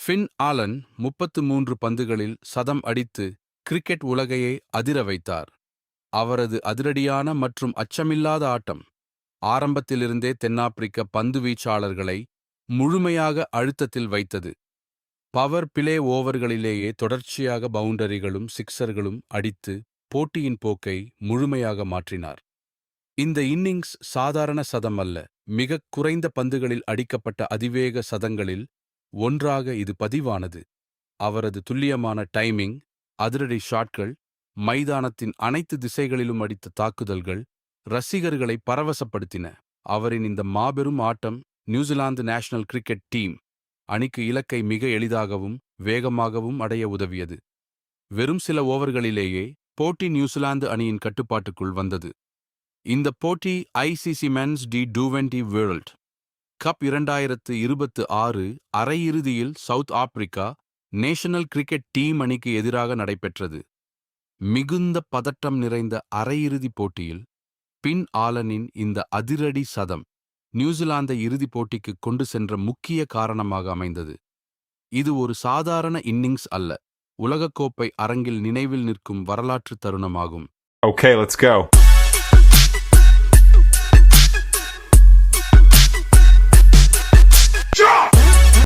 Finn Allen 33 பந்துகளில் சதம் அடித்து கிரிக்கெட் உலகையே அதிர வைத்தார். அவரது அதிரடியான மற்றும் அச்சமில்லாத ஆட்டம் ஆரம்பத்திலிருந்தே தென்னாப்பிரிக்க பந்துவீச்சாளர்களை முழுமையாக அழுத்தத்தில் வைத்தது. பவர் பிளே ஓவர்களிலேயே தொடர்ச்சியாக பவுண்டரிகளும் சிக்சர்களும் அடித்து போட்டியின் போக்கை முழுமையாக மாற்றினார். இந்த இன்னிங்ஸ் சாதாரண சதம் அல்ல, மிகக் குறைந்த பந்துகளில் அடிக்கப்பட்ட அதிவேக சதங்களில் ஒன்றாக இது பதிவானது. அவரது துல்லியமான டைமிங், அதிரடி ஷாட்கள், மைதானத்தின் அனைத்து திசைகளிலும் அடித்த தாக்குதல்கள் ரசிகர்களை பரவசப்படுத்தின. அவரின் இந்த மாபெரும் ஆட்டம் நியூசிலாந்து நேஷனல் கிரிக்கெட் டீம் அணிக்கு இலக்கை மிக எளிதாகவும் வேகமாகவும் அடைய உதவியது. வெறும் சில ஓவர்களிலேயே போட்டி நியூசிலாந்து அணியின் கட்டுப்பாட்டுக்குள் வந்தது. இந்த போட்டி ஐசிசி மென்ஸ் டி20 வேர்ல்ட் கப் 2026 அரையிறுதியில் South Africa national cricket team அணிக்கு எதிராக நடைபெற்றது. மிகுந்த பதட்டம் நிறைந்த அரையிறுதிப் போட்டியில் பின் ஆலனின் இந்த அதிரடி சதம் நியூசிலாந்தை இறுதிப் போட்டிக்கு கொண்டு சென்ற முக்கிய காரணமாக அமைந்தது. இது ஒரு சாதாரண இன்னிங்ஸ் அல்ல, உலகக்கோப்பை அரங்கில் நினைவில் நிற்கும் வரலாற்று தருணமாகும். Okay, let's go.